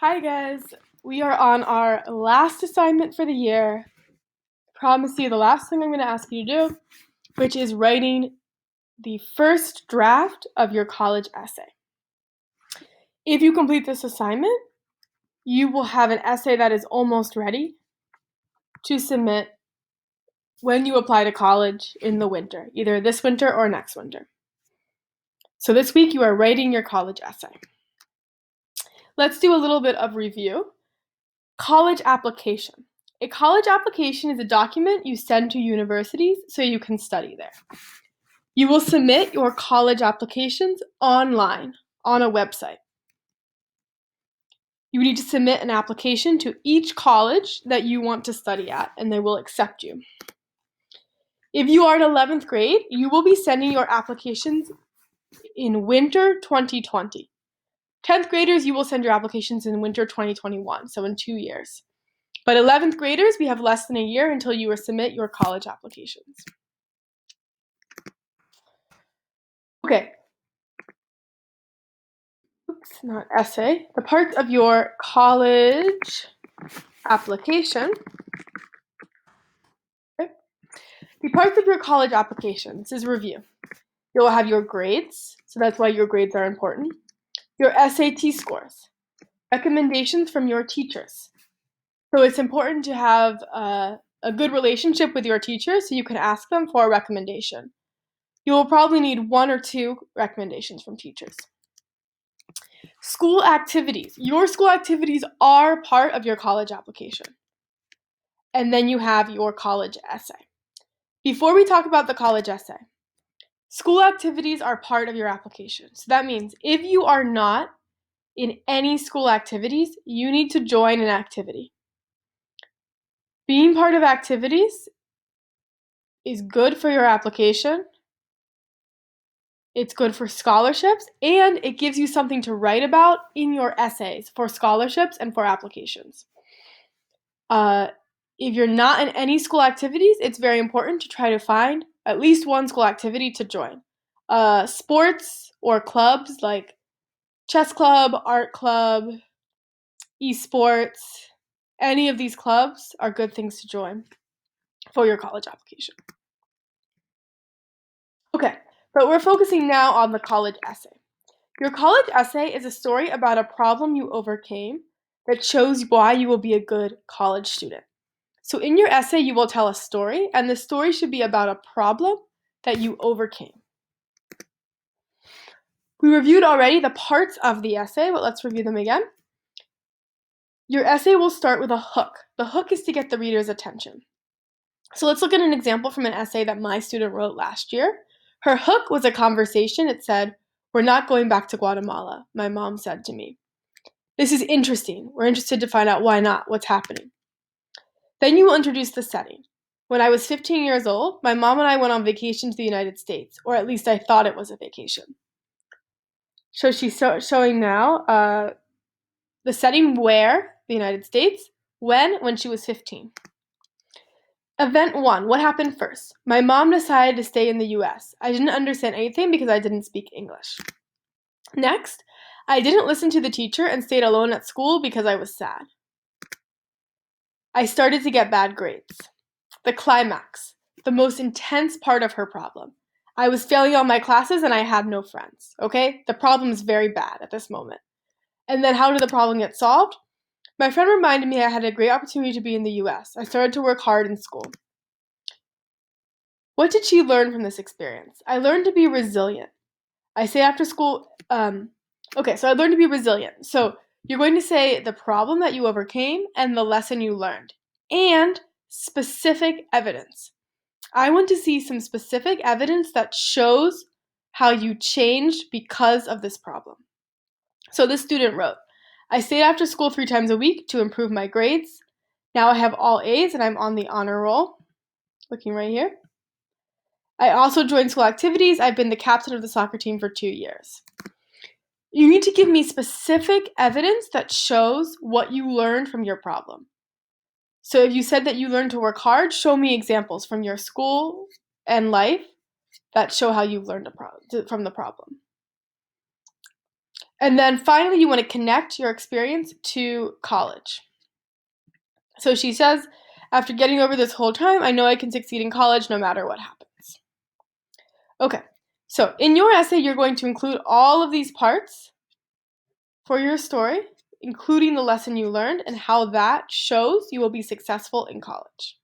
Hi guys, we are on our last assignment for the year. Promise you the last thing I'm going to ask you to do, which is writing the first draft of your college essay. If you complete this assignment, you will have an essay that is almost ready to submit when you apply to college in the winter, either this winter or next winter. So this week you are writing your college essay. Let's do a little bit of review. College application. A college application is a document you send to universities so you can study there. You will submit your college applications online on a website. You need to submit an application to each college that you want to study at, and they will accept you. If you are in 11th grade, you will be sending your applications in winter 2020. 10th graders, you will send your applications in winter 2021, so in 2 years. But 11th graders, we have less than a year until you will submit your college applications. Okay. Oops, not essay. The parts of your college application. Okay. The parts of your college application. This is review. You'll have your grades, so that's why your grades are important. Your SAT scores. Recommendations from your teachers. So it's important to have a good relationship with your teacher so you can ask them for a recommendation. You will probably need 1 or 2 recommendations from teachers. School activities. Your school activities are part of your college application. And then you have your college essay. Before we talk about the college essay, school activities are part of your application. So that means if you are not in any school activities, you need to join an activity. Being part of activities is good for your application. It's good for scholarships, and it gives you something to write about in your essays for scholarships and for applications. If you're not in any school activities, it's very important to try to find at least one school activity to join. Sports or clubs like chess club, art club, esports, any of these clubs are good things to join for your college application. Okay, but we're focusing now on the college essay. Your college essay is a story about a problem you overcame that shows why you will be a good college student. So in your essay, you will tell a story, and the story should be about a problem that you overcame. We reviewed already the parts of the essay, but let's review them again. Your essay will start with a hook. The hook is to get the reader's attention. So let's look at an example from an essay that my student wrote last year. Her hook was a conversation. It said, "We're not going back to Guatemala," my mom said to me. This is interesting. We're interested to find out why not, what's happening. Then you will introduce the setting. When I was 15 years old, my mom and I went on vacation to the United States, or at least I thought it was a vacation. So she's showing now the setting where, the United States, when she was 15. Event 1, what happened first? My mom decided to stay in the US. I didn't understand anything because I didn't speak English. Next, I didn't listen to the teacher and stayed alone at school because I was sad. I started to get bad grades. The climax, the most intense part of her problem. I was failing all my classes and I had no friends, okay? The problem is very bad at this moment. And then how did the problem get solved? My friend reminded me I had a great opportunity to be in the US. I started to work hard in school. What did she learn from this experience? I learned to be resilient. I say after school, so I learned to be resilient. So you're going to say the problem that you overcame and the lesson you learned, and specific evidence. I want to see some specific evidence that shows how you changed because of this problem. So this student wrote, I stayed after school 3 times a week to improve my grades. Now I have all A's and I'm on the honor roll. Looking right here. I also joined school activities. I've been the captain of the soccer team for 2 years. You need to give me specific evidence that shows what you learned from your problem. So if you said that you learned to work hard, show me examples from your school and life that show how you learned from the problem. And then finally, you want to connect your experience to college. So she says, after getting over this whole time, I know I can succeed in college no matter what happens. Okay, so in your essay, you're going to include all of these parts for your story, including the lesson you learned and how that shows you will be successful in college.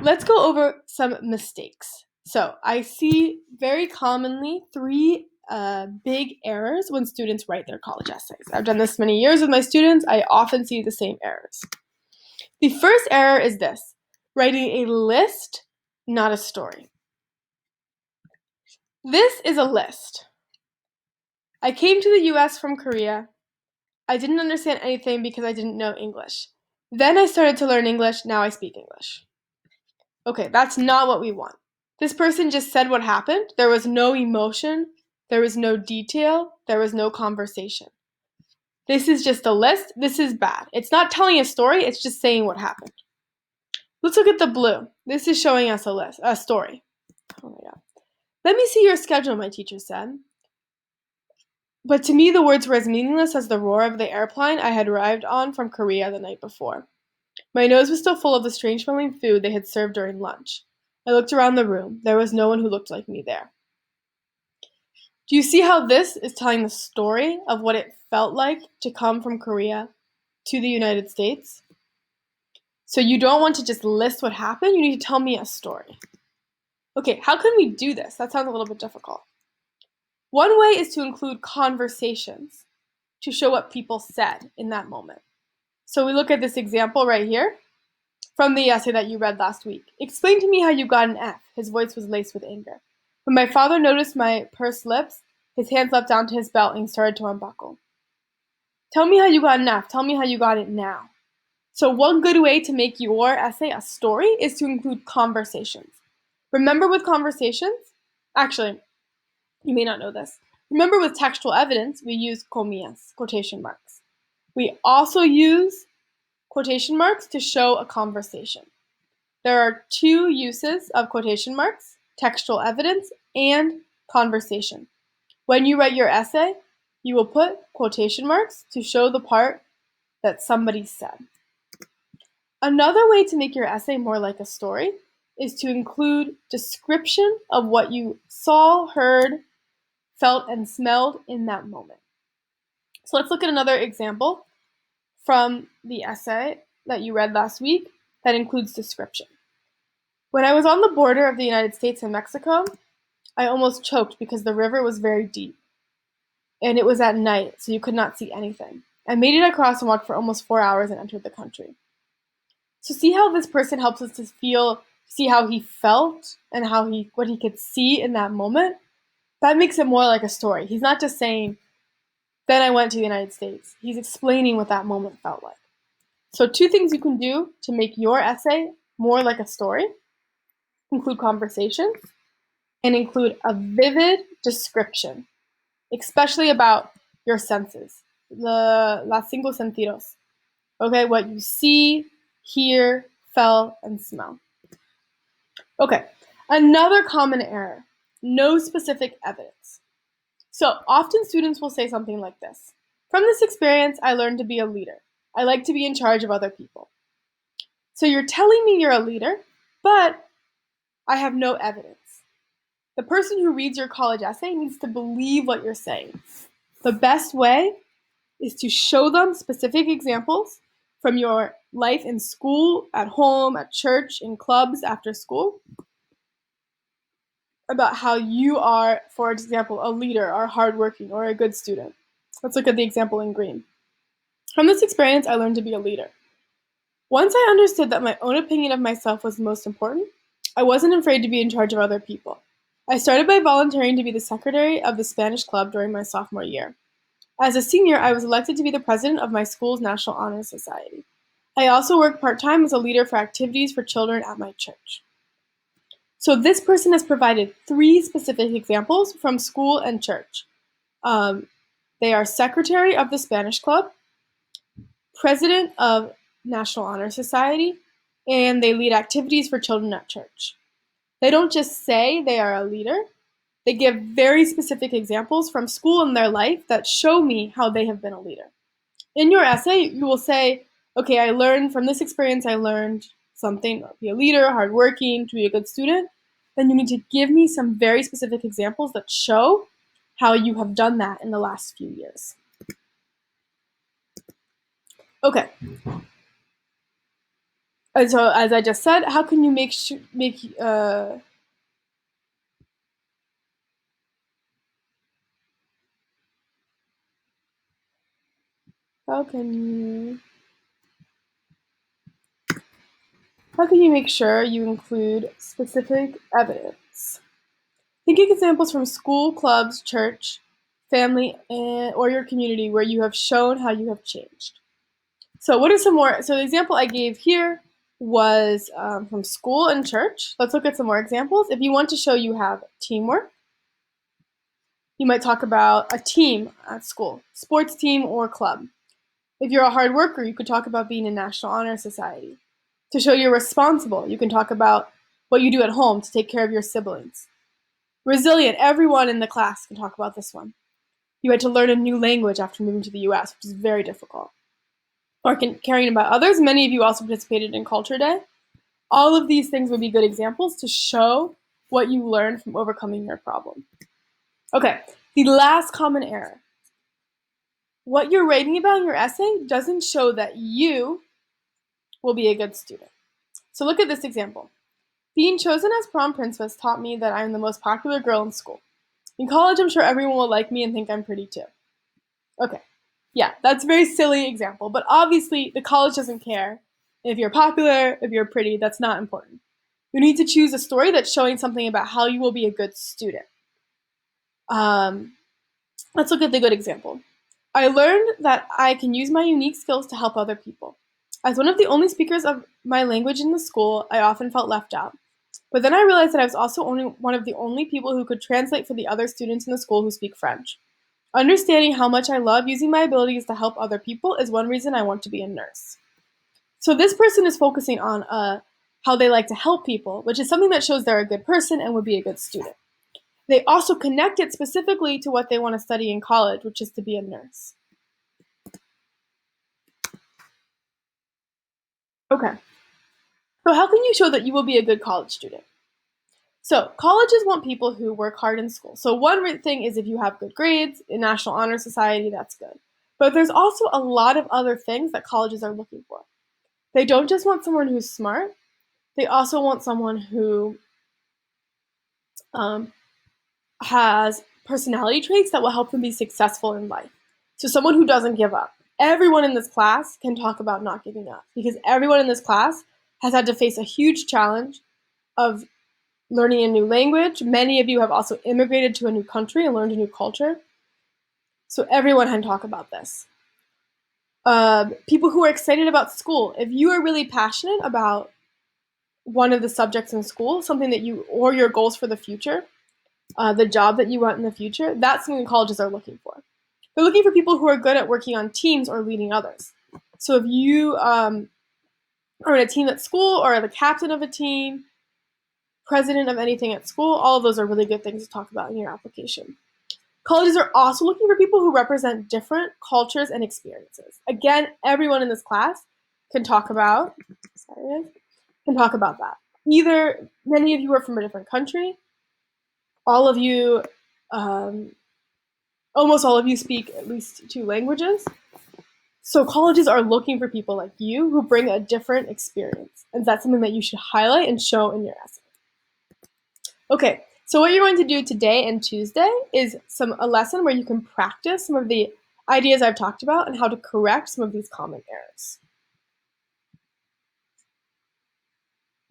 Let's go over some mistakes. So I see very commonly three big errors when students write their college essays. I've done this many years with my students. I often see the same errors. The first error is this: writing a list, not a story. This is a list. I came to the US from Korea. I didn't understand anything because I didn't know English. Then I started to learn English. Now I speak English. Okay, that's not what we want. This person just said what happened. There was no emotion. There was no detail. There was no conversation. This is just a list. This is bad. It's not telling a story. It's just saying what happened. Let's look at the blue. This is showing us a story. Oh my God. Let me see your schedule, my teacher said. But to me, the words were as meaningless as the roar of the airplane I had arrived on from Korea the night before. My nose was still full of the strange-smelling food they had served during lunch. I looked around the room. There was no one who looked like me there. Do you see how this is telling the story of what it felt like to come from Korea to the United States? So you don't want to just list what happened. You need to tell me a story. Okay, how can we do this? That sounds a little bit difficult. One way is to include conversations to show what people said in that moment. So we look at this example right here from the essay that you read last week. Explain to me how you got an F. His voice was laced with anger. When my father noticed my pursed lips, his hands leapt down to his belt and he started to unbuckle. Tell me how you got an F. Tell me how you got it now. So one good way to make your essay a story is to include conversations. Remember with conversations, actually, you may not know this. Remember with textual evidence, we use comillas, quotation marks. We also use quotation marks to show a conversation. There are two uses of quotation marks: textual evidence and conversation. When you write your essay, you will put quotation marks to show the part that somebody said. Another way to make your essay more like a story is to include description of what you saw, heard, felt, and smelled in that moment. So let's look at another example from the essay that you read last week that includes description. When I was on the border of the United States and Mexico, I almost choked because the river was very deep, and it was at night, so you could not see anything. I made it across and walked for almost 4 hours and entered the country. So see how this person helps us to see how he felt and what he could see in that moment? That makes it more like a story. He's not just saying, then I went to the United States. He's explaining what that moment felt like. So 2 things you can do to make your essay more like a story: include conversations and include a vivid description, especially about your senses, los 5 sentidos. Okay, what you see, hear, feel, and smell. Okay, another common error: no specific evidence. So often students will say something like this: from this experience, I learned to be a leader. I like to be in charge of other people. So you're telling me you're a leader, but I have no evidence. The person who reads your college essay needs to believe what you're saying. The best way is to show them specific examples from your life in school, at home, at church, in clubs, after school, about how you are, for example, a leader, or hardworking, or a good student. Let's look at the example in green. From this experience, I learned to be a leader. Once I understood that my own opinion of myself was the most important, I wasn't afraid to be in charge of other people. I started by volunteering to be the secretary of the Spanish club during my sophomore year. As a senior, I was elected to be the president of my school's National Honor Society. I also worked part-time as a leader for activities for children at my church. So this person has provided 3 specific examples from school and church. They are secretary of the Spanish club, president of National Honor Society, and they lead activities for children at church. They don't just say they are a leader, They give very specific examples from school and their life that show me how they have been a leader. In your essay, you will say, okay, I learned from this experience, I learned something, to be a leader, hardworking, to be a good student. Then you need to give me some very specific examples that show how you have done that in the last few years. Okay. And so, as I just said, how can you how can you how can you make sure you include specific evidence? Think of examples from school, clubs, church, family, or your community where you have shown how you have changed. So what are some more? So the example I gave here was from school and church. Let's look at some more examples. If you want to show you have teamwork, you might talk about a team at school, sports team or club. If you're a hard worker, you could talk about being in National Honor Society. To show you're responsible, you can talk about what you do at home to take care of your siblings. Resilient, everyone in the class can talk about this one. You had to learn a new language after moving to the US, which is very difficult. Or caring about others, many of you also participated in Culture Day. All of these things would be good examples to show what you learned from overcoming your problem. Okay, the last common error. What you're writing about in your essay doesn't show that you will be a good student. So look at this example. Being chosen as prom princess taught me that I'm the most popular girl in school. In college, I'm sure everyone will like me and think I'm pretty too. Okay, yeah, that's a very silly example, but obviously the college doesn't care if you're popular, if you're pretty, that's not important. You need to choose a story that's showing something about how you will be a good student. Um, let's look at the good example. I learned that I can use my unique skills to help other people. As one of the only speakers of my language in the school, I often felt left out. But then I realized that I was also only one of the only people who could translate for the other students in the school who speak French. Understanding how much I love using my abilities to help other people is one reason I want to be a nurse. So this person is focusing on how they like to help people, which is something that shows they're a good person and would be a good student. They also connect it specifically to what they want to study in college, which is to be a nurse. Okay. So how can you show that you will be a good college student? So colleges want people who work hard in school. So one thing is if you have good grades in National Honor Society, that's good. But there's also a lot of other things that colleges are looking for. They don't just want someone who's smart. They also want someone who um, has personality traits that will help them be successful in life. So someone who doesn't give up. Everyone in this class can talk about not giving up because everyone in this class has had to face a huge challenge of learning a new language. Many of you have also immigrated to a new country and learned a new culture. So everyone can talk about this. People who are excited about school. If you are really passionate about one of the subjects in school, something that you, or your goals for the future, the job that you want in the future, that's something colleges are looking for. They're looking for people who are good at working on teams or leading others. So if you are in a team at school or the captain of a team, president of anything at school, all of those are really good things to talk about in your application. Colleges are also looking for people who represent different cultures and experiences. Again, everyone in this class can talk about that. Either many of you are from a different country, all of you, almost all of you speak at least two languages. So colleges are looking for people like you who bring a different experience. And that's something that you should highlight and show in your essay. Okay, so what you're going to do today and Tuesday is a lesson where you can practice some of the ideas I've talked about and how to correct some of these common errors.